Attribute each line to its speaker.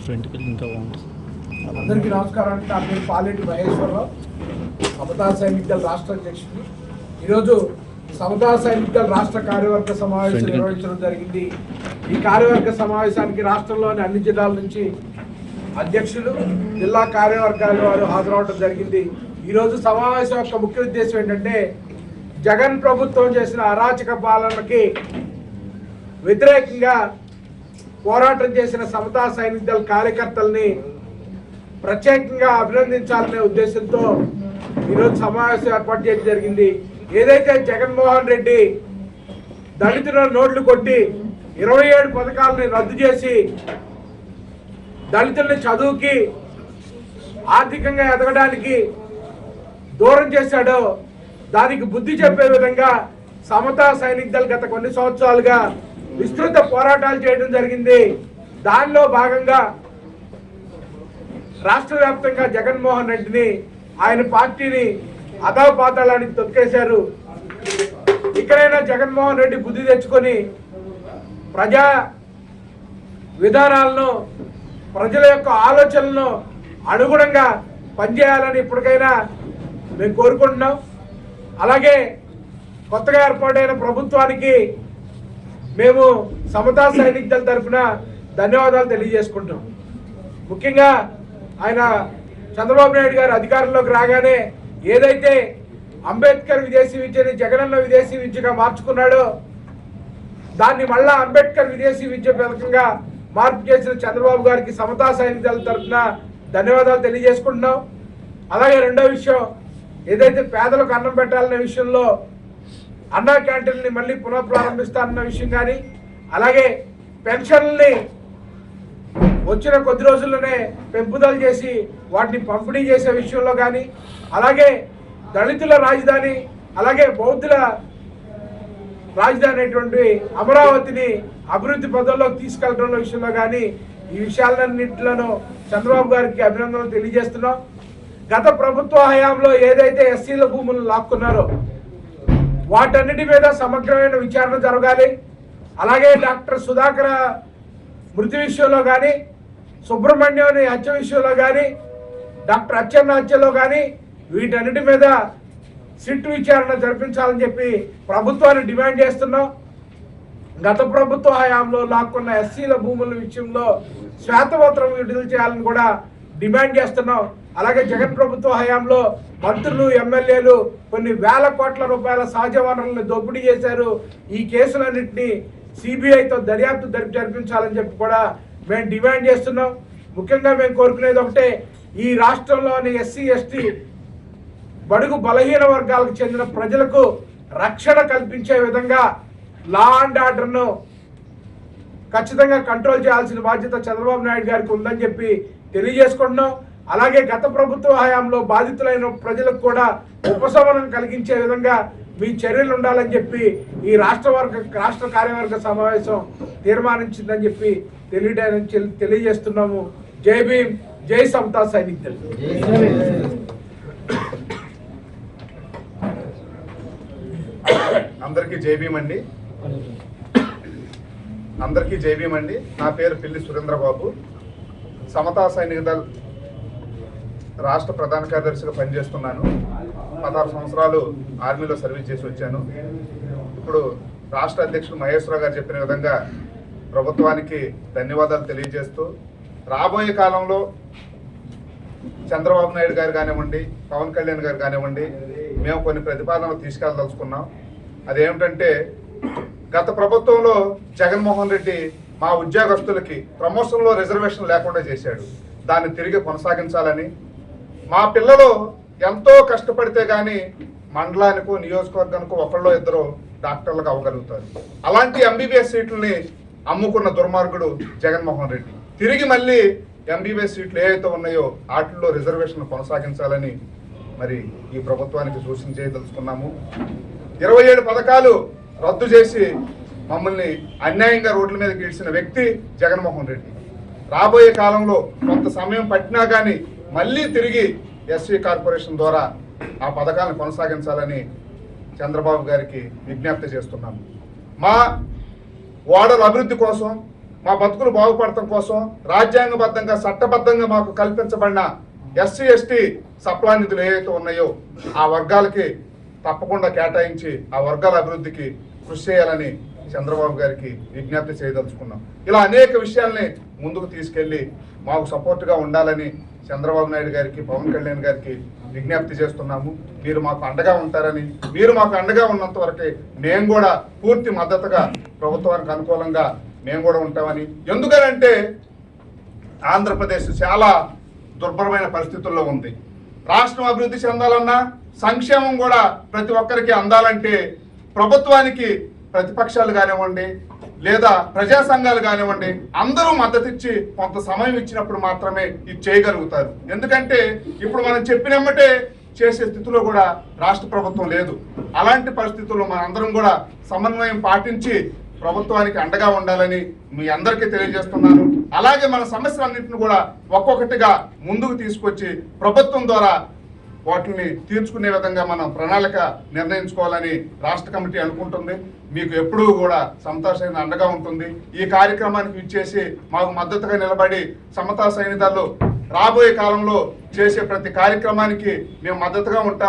Speaker 1: అందరికీ నమస్కారం అండి. నా పేరు పాలేటి మహేశ్వరరావు, సమతా సైనికుల రాష్ట్ర అధ్యక్షుడు. ఈరోజు సమతా సైనికుల రాష్ట్ర కార్యవర్గ సమావేశం నిర్వహించడం జరిగింది. ఈ కార్యవర్గ సమావేశానికి రాష్ట్రంలోని అన్ని జిల్లాల నుంచి అధ్యక్షులు, జిల్లా కార్యవర్గాల వారు హాజరవడం జరిగింది. ఈరోజు సమావేశం యొక్క ముఖ్య ఉద్దేశం ఏంటంటే, జగన్ ప్రభుత్వం చేసిన అరాచక పాలనకి వ్యతిరేకంగా పోరాటం చేసిన సమతా సైనిక దళ కార్యకర్తల్ని ప్రత్యేకంగా అభినందించాలనే ఉద్దేశంతో ఈరోజు సమావేశం ఏర్పాటు చేయడం జరిగింది. ఏదైతే జగన్మోహన్ రెడ్డి దళితుల నోళ్లు కొట్టి 27 పథకాలని రద్దు చేసి దళితుల్ని చదువుకి ఆర్థికంగా ఎదగడానికి దూరం చేశాడో దానికి బుద్ధి చెప్పే విధంగా సమతా సైనిక దళ గత కొన్ని సంవత్సరాలుగా విస్తృత పోరాటాలు చేయడం జరిగింది. దానిలో భాగంగా రాష్ట్ర వ్యాప్తంగా జగన్మోహన్ రెడ్డిని, ఆయన పార్టీని అధోపాతాళానికి తొక్కేశారు. ఇక్కడైనా జగన్మోహన్ రెడ్డి బుద్ధి తెచ్చుకొని ప్రజా విధానాలను, ప్రజల యొక్క ఆలోచనలను అనుగుణంగా పనిచేయాలని ఇప్పటికైనా మేము కోరుకుంటున్నాం. అలాగే కొత్తగా ఏర్పాటైన ప్రభుత్వానికి మేము సమతా సైనిక దళ తరఫున ధన్యవాదాలు తెలియజేసుకుంటాం. ముఖ్యంగా ఆయన చంద్రబాబు నాయుడు గారు అధికారంలోకి రాగానే ఏదైతే అంబేద్కర్ విదేశీ విద్యని జగనన్న విదేశీ విద్యగా మార్చుకున్నాడో దాన్ని మళ్ళా అంబేద్కర్ విదేశీ విద్య పథకంగా మార్పు చేసిన చంద్రబాబు గారికి సమతా సైనిక దళ తరఫున ధన్యవాదాలు తెలియజేసుకుంటున్నాం. అలాగే రెండో విషయం, ఏదైతే పేదలకు అన్నం పెట్టాలనే విషయంలో అన్నా క్యాంటీన్ని మళ్ళీ పునఃప్రారంభిస్తారన్న విషయం కానీ, అలాగే పెన్షన్లని వచ్చిన కొద్ది రోజుల్లోనే పెంపుదల చేసి వాటిని పంపిణీ చేసే విషయంలో కానీ, అలాగే దళితుల రాజధాని, అలాగే బౌద్ధుల రాజధాని అయినటువంటి అమరావతిని అభివృద్ధి పదంలోకి తీసుకెళ్లడం విషయంలో కానీ, ఈ విషయాలన్నింటిలోనూ చంద్రబాబు గారికి అభినందనలు తెలియజేస్తున్నాం. గత ప్రభుత్వ హయాంలో ఏదైతే ఎస్సీల భూములను లాక్కున్నారో వాటన్నిటి మీద సమగ్రమైన విచారణ జరగాలి. అలాగే డాక్టర్ సుధాకర్ మృతి విషయంలో కానీ, సుబ్రహ్మణ్యం హత్య విషయంలో కానీ, డాక్టర్ అచ్చెన్న హత్యలో కానీ వీటన్నిటి మీద సిట్ విచారణ జరిపించాలని చెప్పి ప్రభుత్వాన్ని డిమాండ్ చేస్తున్నాం. గత ప్రభుత్వ హయాంలో లాక్కున్న ఎస్సీల భూముల విషయంలో శ్వేతపత్రం విడుదల చేయాలని కూడా డిమాండ్ చేస్తున్నాం. అలాగే జగన్ ప్రభుత్వ హయాంలో మంత్రులు, ఎమ్మెల్యేలు కొన్ని వేల కోట్ల రూపాయల సహజ వనరులను దోపిడీ చేశారు. ఈ కేసులన్నింటినీ సిబిఐతో దర్యాప్తు జరిపించాలని చెప్పి కూడా మేము డిమాండ్ చేస్తున్నాం. ముఖ్యంగా మేము కోరుకునేది ఒకటే, ఈ రాష్ట్రంలోని ఎస్సీ, ఎస్టీ, బడుగు బలహీన వర్గాలకు చెందిన ప్రజలకు రక్షణ కల్పించే విధంగా లా అండ్ ఆర్డర్ను ఖచ్చితంగా కంట్రోల్ చేయాల్సిన బాధ్యత చంద్రబాబు నాయుడు గారికి ఉందని చెప్పి తెలియజేసుకుంటున్నాం. అలాగే గత ప్రభుత్వ హయాంలో బాధితులైన ప్రజలకు కూడా ఉపశమనం కలిగించే విధంగా మీ చర్యలు ఉండాలని చెప్పి ఈ రాష్ట్ర కార్యవర్గ సమావేశం తీర్మానించిందని చెప్పి తెలియజేస్తున్నాము. జై భీమ్, జై సమతా సైనిక్ దళ్.
Speaker 2: అందరికీ జై భీమ్ అండి. అందరికీ జై భీమ్ అండి. నా పేరు పిల్లి సురేంద్రబాబు. సమతా సైనిక దళ్ రాష్ట్ర ప్రధాన కార్యదర్శిగా పనిచేస్తున్నాను. 16 సంవత్సరాలు ఆర్మీలో సర్వీస్ చేసి వచ్చాను. ఇప్పుడు రాష్ట్ర అధ్యక్షుడు మహేశ్వరరావు గారు చెప్పిన విధంగా ప్రభుత్వానికి ధన్యవాదాలు తెలియజేస్తూ, రాబోయే కాలంలో చంద్రబాబు నాయుడు గారు కానివ్వండి, పవన్ కళ్యాణ్ గారు కానివ్వండి, మేము కొన్ని ప్రతిపాదనలు తీసుకెళ్ళదలుచుకున్నాం. అదేమిటంటే, గత ప్రభుత్వంలో జగన్మోహన్ రెడ్డి మా ఉద్యోగస్తులకి ప్రమోషన్లో రిజర్వేషన్ లేకుండా చేశాడు. దాన్ని తిరిగి కొనసాగించాలని, మా పిల్లలు ఎంతో కష్టపడితే కానీ మండలానికో నియోజకవర్గానికో ఒకళ్ళో ఇద్దరు డాక్టర్లకు అవ్వగలుగుతారు. అలాంటి ఎంబీబీఎస్ సీట్లని అమ్ముకున్న దుర్మార్గుడు జగన్మోహన్ రెడ్డి తిరిగి మళ్ళీ ఎంబీబీఎస్ సీట్లు ఏవైతే ఉన్నాయో వాటిల్లో రిజర్వేషన్ కొనసాగించాలని మరి ఈ ప్రభుత్వానికి సూచన చేయదలుచుకున్నాము. 27 పథకాలు రద్దు చేసి మమ్మల్ని అన్యాయంగా రోడ్ల మీద గీడ్చిన వ్యక్తి జగన్మోహన్ రెడ్డి. రాబోయే కాలంలో కొంత సమయం పట్టినా కానీ మళ్ళీ తిరిగి ఎస్సీ కార్పొరేషన్ ద్వారా ఆ పథకాలను కొనసాగించాలని చంద్రబాబు గారికి విజ్ఞప్తి చేస్తున్నాము. మా ఓడల అభివృద్ధి కోసం మా బతుకులు బాగుపడటం కోసం రాజ్యాంగబద్ధంగా చట్టబద్ధంగా మాకు కల్పించబడిన ఎస్సీ ఎస్టీ సప్లా నిధులు ఏవైతే ఉన్నాయో ఆ వర్గాలకి తప్పకుండా కేటాయించి ఆ వర్గాల అభివృద్ధికి కృషి చేయాలని చంద్రబాబు గారికి విజ్ఞప్తి చేయదలుచుకున్నాం. ఇలా అనేక విషయాల్ని ముందుకు తీసుకెళ్లి మాకు సపోర్ట్గా ఉండాలని చంద్రబాబు నాయుడు గారికి, పవన్ కళ్యాణ్ గారికి విజ్ఞప్తి చేస్తున్నాము. మీరు మాకు అండగా ఉంటారని, మీరు మాకు అండగా ఉన్నంత వరకే మేము కూడా పూర్తి మద్దతుగా ప్రభుత్వానికి అనుకూలంగా మేము కూడా ఉంటామని. ఎందుకనంటే ఆంధ్రప్రదేశ్ చాలా దుర్భరమైన పరిస్థితుల్లో ఉంది. రాష్ట్రం అభివృద్ధి చెందాలన్నా, సంక్షేమం కూడా ప్రతి ఒక్కరికి అందాలంటే ప్రభుత్వానికి ప్రతిపక్షాలు కానివ్వండి లేదా ప్రజా సంఘాలు కానివ్వండి అందరూ మద్దతు ఇచ్చి కొంత సమయం ఇచ్చినప్పుడు మాత్రమే ఇది చేయగలుగుతారు. ఎందుకంటే ఇప్పుడు మనం చెప్పినమ్మటే చేసే స్థితిలో కూడా రాష్ట్ర ప్రభుత్వం లేదు. అలాంటి పరిస్థితుల్లో మన అందరం కూడా సమన్వయం పాటించి ప్రభుత్వానికి అండగా ఉండాలని మీ అందరికీ తెలియజేస్తున్నాను. అలాగే మన సమస్యలన్నింటిని కూడా ఒక్కొక్కటిగా ముందుకు తీసుకొచ్చి ప్రభుత్వం ద్వారా వాటిని తీర్చుకునే విధంగా మనం ప్రణాళిక నిర్ణయించుకోవాలని రాష్ట్ర కమిటీ అనుకుంటుంది. మీకు ఎప్పుడూ కూడా సమతా సైనిక అండగా ఉంటుంది. ఈ కార్యక్రమానికి ఇచ్చేసి మాకు మద్దతుగా నిలబడి సమతా సైనికులు రాబోయే కాలంలో చేసే ప్రతి కార్యక్రమానికి మేము మద్దతుగా ఉంటాం.